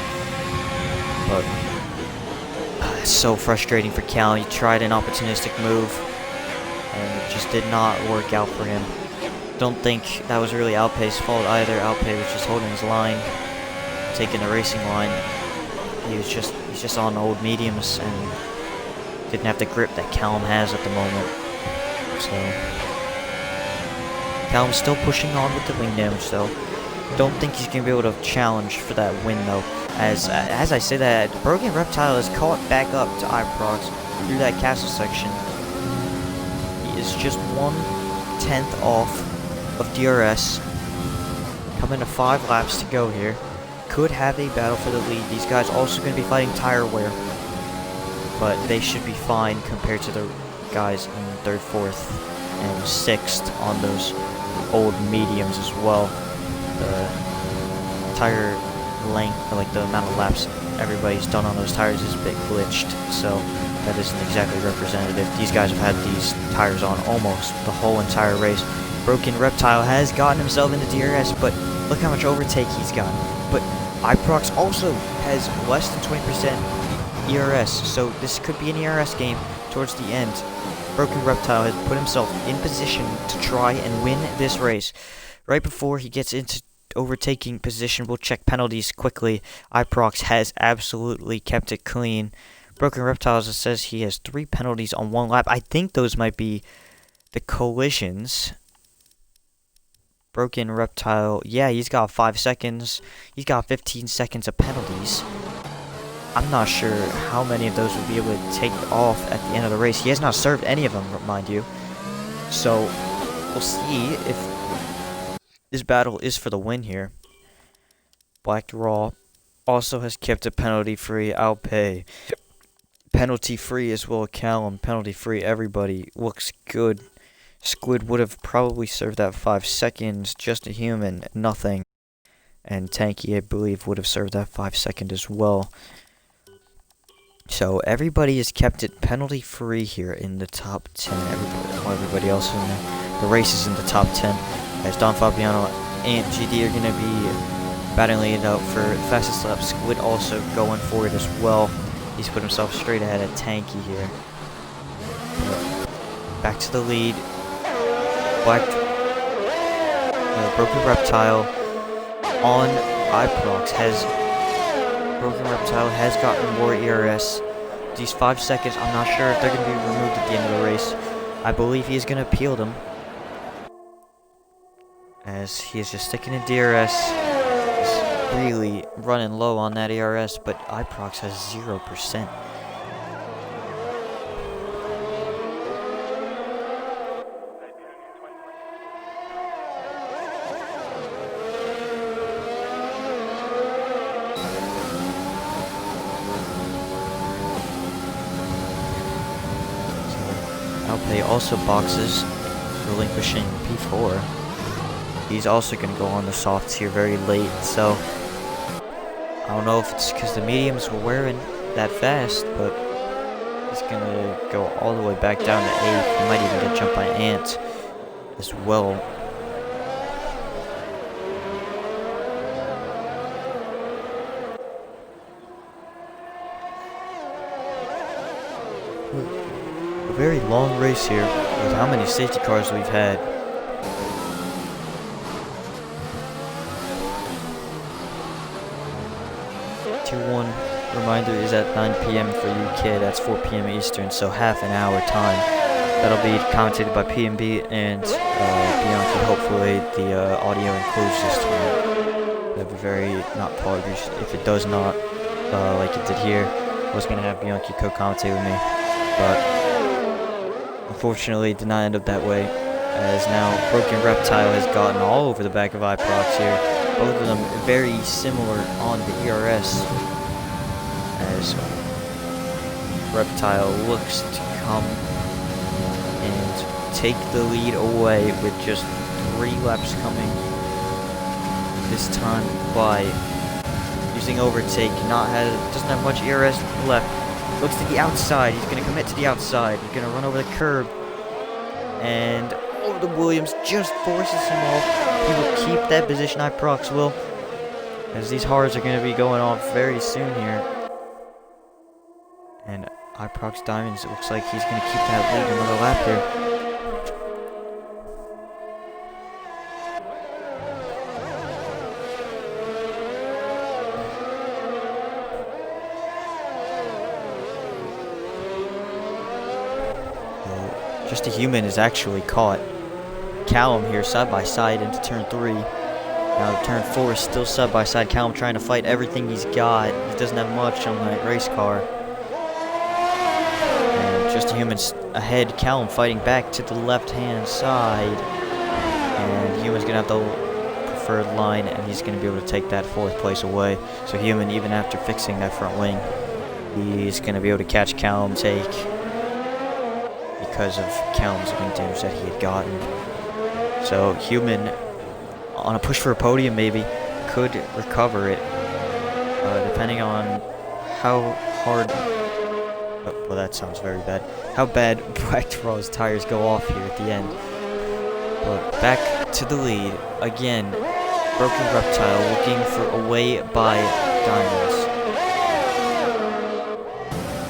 But it's so frustrating for Callum. He tried an opportunistic move and it just did not work out for him. Don't think that was really Alpay's fault either. Alpay was just holding his line, taking the racing line. He's just on old mediums and didn't have the grip that Callum has at the moment. So Callum's still pushing on with the wing damage though. Don't think he's gonna be able to challenge for that win though. As I say that, Broken Reptile is caught back up to Iprox through that castle section. He is just 1/10 off of DRS. Coming to 5 laps to go here. Could have a battle for the lead. These guys also going to be fighting tire wear, but they should be fine compared to the guys in 3rd, 4th, and 6th on those old mediums as well. The tire length, like the amount of laps everybody's done on those tires, is a bit glitched, so that isn't exactly representative. These guys have had these tires on almost the whole entire race. Broken Reptile has gotten himself into DRS, but look how much overtake he's gotten. But Iprox also has less than 20% ERS, so this could be an ERS game towards the end. Broken Reptile has put himself in position to try and win this race. Right before he gets into overtaking position, we'll check penalties quickly. Iprox has absolutely kept it clean. Broken Reptile, as it says, he has 3 penalties on 1 lap. I think those might be the collisions. Broken Reptile, yeah, he's got 5 seconds. He's got 15 seconds of penalties. I'm not sure how many of those will be able to take off at the end of the race. He has not served any of them, mind you. So, we'll see if this battle is for the win here. Black Raw also has kept it penalty-free. Alpay, penalty-free as well. Callum, penalty-free. Everybody looks good. Squid would have probably served that 5 seconds. Just a Human, nothing. And Tanky, I believe, would have served that 5 seconds as well. So everybody has kept it penalty free here in the top 10. Everybody else in the race is in the top 10. As Don Fabiano and GD are going to be battling it out for the fastest lap. Squid also going for it as well. He's put himself straight ahead of Tanky here. Back to the lead. Broken Reptile on Iprox Broken Reptile has gotten more ERS. These 5 seconds, I'm not sure if they're going to be removed at the end of the race. I believe he's going to appeal them, as he is just sticking in DRS. He's really running low on that ERS, but Iprox has 0%. Alpay also boxes, relinquishing P4. He's also going to go on the softs here very late, so I don't know if it's because the mediums were wearing that fast, but he's going to go all the way back down to 8th. He might even get jumped by Ant as well. A very long race here with how many safety cars we've had. T1 reminder is at 9 p.m. for UK, that's 4 p.m. Eastern, so half an hour time. That'll be commentated by PMB and Bianchi. Hopefully the audio includes this time. That'd be very not apologies if it does not, like it did here. I was going to have Bianchi co-commentate with me, but unfortunately it did not end up that way, as now Broken Reptile has gotten all over the back of Iprox here. Both of them very similar on the ERS, as Reptile looks to come and take the lead away with just 3 laps coming this time by using overtake. Doesn't have much ERS left. Looks to the outside. He's going to commit to the outside. He's going to run over the curb. And over the Williams just forces him off. He will keep that position, Iprox will, as these hards are going to be going off very soon here. And Iprox Diamonds, it looks like he's going to keep that lead another lap here. Just a Human is actually caught Callum here side by side into turn 3. Now turn 4 is still side by side. Callum trying to fight everything he's got. He doesn't have much on that race car. And Just a Human's ahead. Callum fighting back to the left hand side. And Human's gonna have the preferred line, and he's gonna be able to take that 4th place away. So Human, even after fixing that front wing, he's gonna be able to catch Callum take, because of Callum's wing damage that he had gotten. So Human, on a push for a podium maybe, could recover it, depending on how hard, well that sounds very bad, how bad Black Traw's tires go off here at the end. But back to the lead, again, Broken Reptile looking for a way by Diamonds.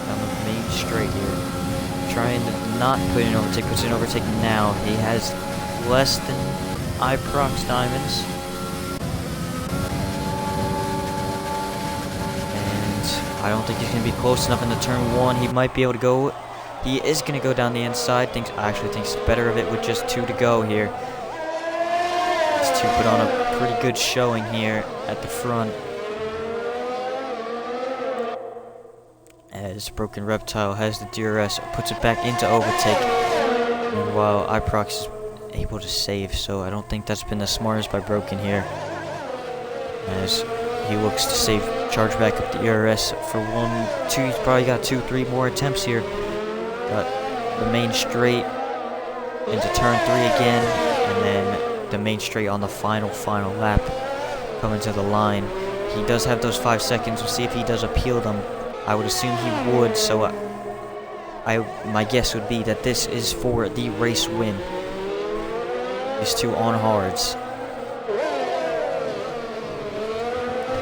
On the main straight here, trying to not put in overtake, puts in overtake now. He has less than Iprox Diamonds. And I don't think he's going to be close enough in the turn 1. He might be able to go. He is going to go down the inside. I actually think it's better of it with just 2 to go here. These 2 put on a pretty good showing here at the front, as Broken Reptile has the DRS, puts it back into overtake. Meanwhile, Iprox is able to save, so I don't think that's been the smartest by Broken here, as he looks to save, charge back up the ERS for 1, 2, he's probably got 2, 3 more attempts here. Got the main straight into turn 3 again, and then the main straight on the final lap coming to the line. He does have those 5 seconds. We'll see if he does appeal them. I would assume he would, so my guess would be that this is for the race win. These 2 on hards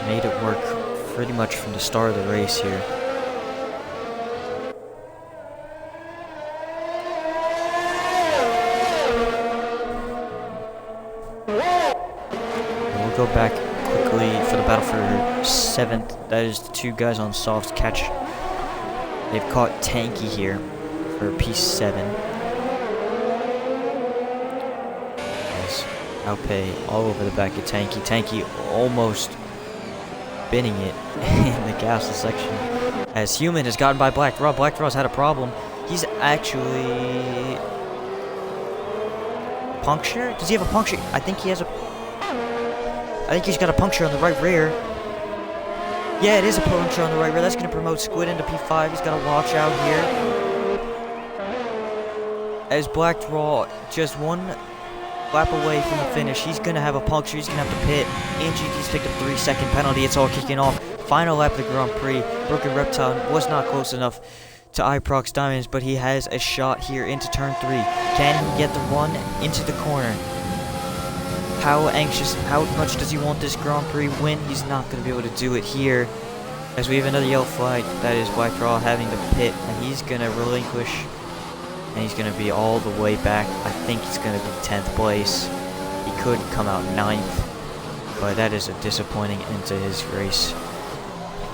made it work pretty much from the start of the race here. We'll go back quickly for the battle for 7th. That is the 2 guys on softs catch. They've caught Tanky here for P7. As Alpay all over the back of Tanky. Tanky almost spinning it in the gasless section. As Human has gotten by Black Thraw. Black Traw's had a problem. He's actually puncture? Does he have a puncture? I think he has a... I think he's got a puncture on the right rear. Yeah, it is a puncture on the right rear. That's going to promote Squid into P5. He's got to watch out here. As Black Thraw just 1 lap away from the finish. He's going to have a puncture. He's going to have to pit. NGT's picked up 3-second penalty. It's all kicking off. Final lap of the Grand Prix. Broken Reptile was not close enough to Iprox Diamonds, but he has a shot here into turn 3. Can he get the run into the corner? How much does he want this Grand Prix win? He's not going to be able to do it here, as we have another yellow flag. That is Black Thraw having to pit, and he's going to relinquish, and he's going to be all the way back. I think he's going to be 10th place. He could come out 9th, but that is a disappointing end to his race.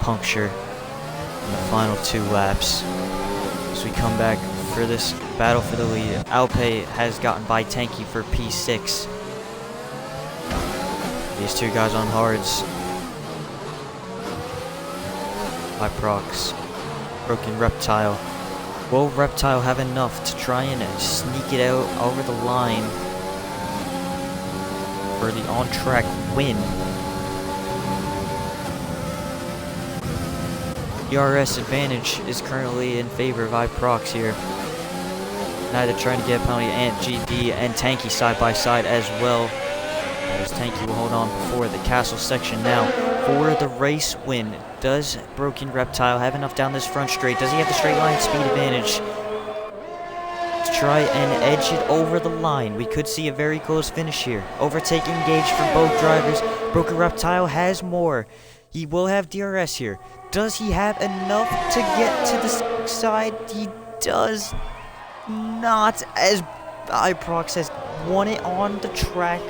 Puncture in the final 2 laps. As we come back for this battle for the lead, Alpay has gotten by Tanky for P6. These 2 guys on hards. Iprox Broken Reptile. Will Reptile have enough to try and sneak it out over the line for the on-track win? DRS advantage is currently in favor of iProx here. Neither trying to get a penalty, and GD and Tanky side by side as well. As Tanky will hold on before the castle section now for the race win. Does Broken Reptile have enough down this front straight? Does he have the straight line speed advantage to try and edge it over the line? We could see a very close finish here. Overtaking engaged from both drivers. Broken Reptile has more. He will have DRS here. Does he have enough to get to the side? He does not, as iProx has won it on the track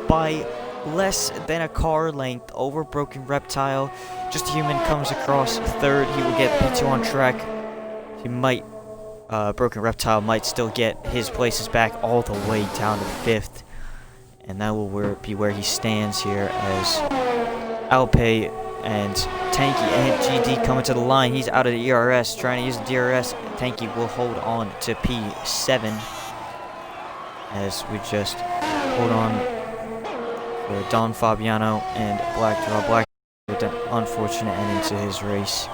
by less than a car length over Broken Reptile. Just a Human comes across third. He will get P2 on track. He might, Broken Reptile might still get his places back all the way down to fifth. And that will be where he stands here as Alpay and Tanky and GD coming to the line. He's out of the ERS, trying to use the DRS. Tanky will hold on to P7 as we just hold on for Don Fabiano and Black with an unfortunate ending to his race.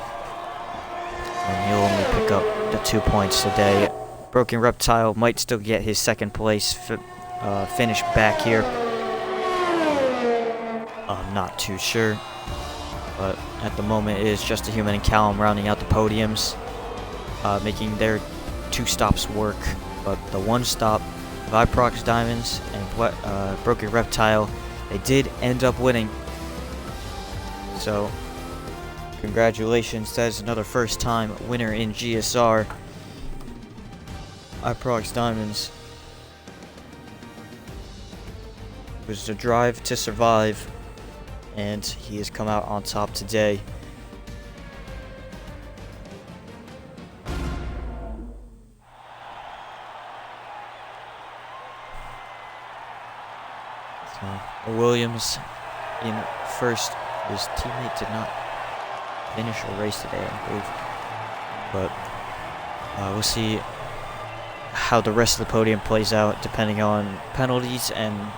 And he'll only pick up the 2 points today. Broken Reptile might still get his second place finish back here. I'm not too sure. But at the moment, it is Just a Human and Callum rounding out the podiums, making their 2 stops work. But the 1 stop of iProx Diamonds and Broken Reptile, they did end up winning. So, congratulations, that is another first-time winner in GSR. iProx Diamonds. It was a drive to survive, and he has come out on top today. So, Williams in first. His teammate did not finish a race today, I believe. But we'll see how the rest of the podium plays out, depending on penalties and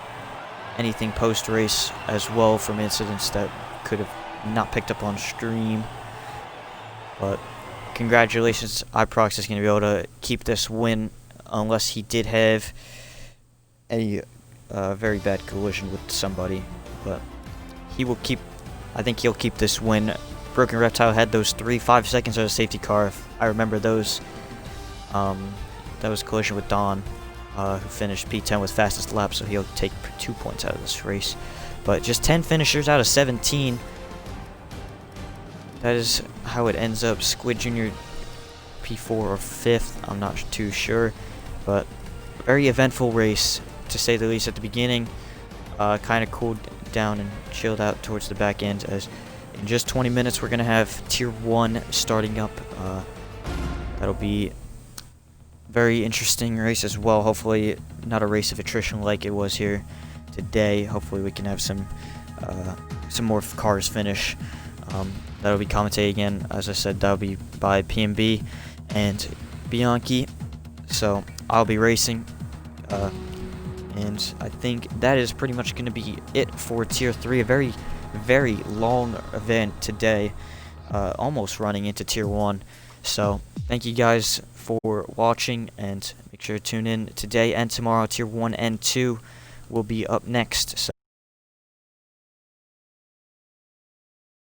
anything post-race as well from incidents that could have not picked up on stream. But congratulations, iProx is going to be able to keep this win unless he did have a very bad collision with somebody. But he will keep, I think he'll keep this win. Broken Reptile had those 5 seconds of a safety car, if I remember those. That was a collision with Don, who finished P10 with fastest lap, so he'll take 2 points out of this race. But just 10 finishers out of 17. That is how it ends up. Squid Jr. P4 or 5th, I'm not too sure. But very eventful race, to say the least, at the beginning. Kind of cooled down and chilled out towards the back end, as in just 20 minutes we're going to have Tier 1 starting up. That'll be very interesting race as well. Hopefully not a race of attrition like it was here today. Hopefully we can have some more cars finish. That'll be commentated again, as I said, that'll be by PMB and Bianchi. So I'll be racing, and I think that is pretty much going to be it for Tier 3. A very, very long event today, almost running into Tier 1. So thank you guys for watching, and make sure to tune in today and tomorrow. Tier 1 and 2 will be up next. So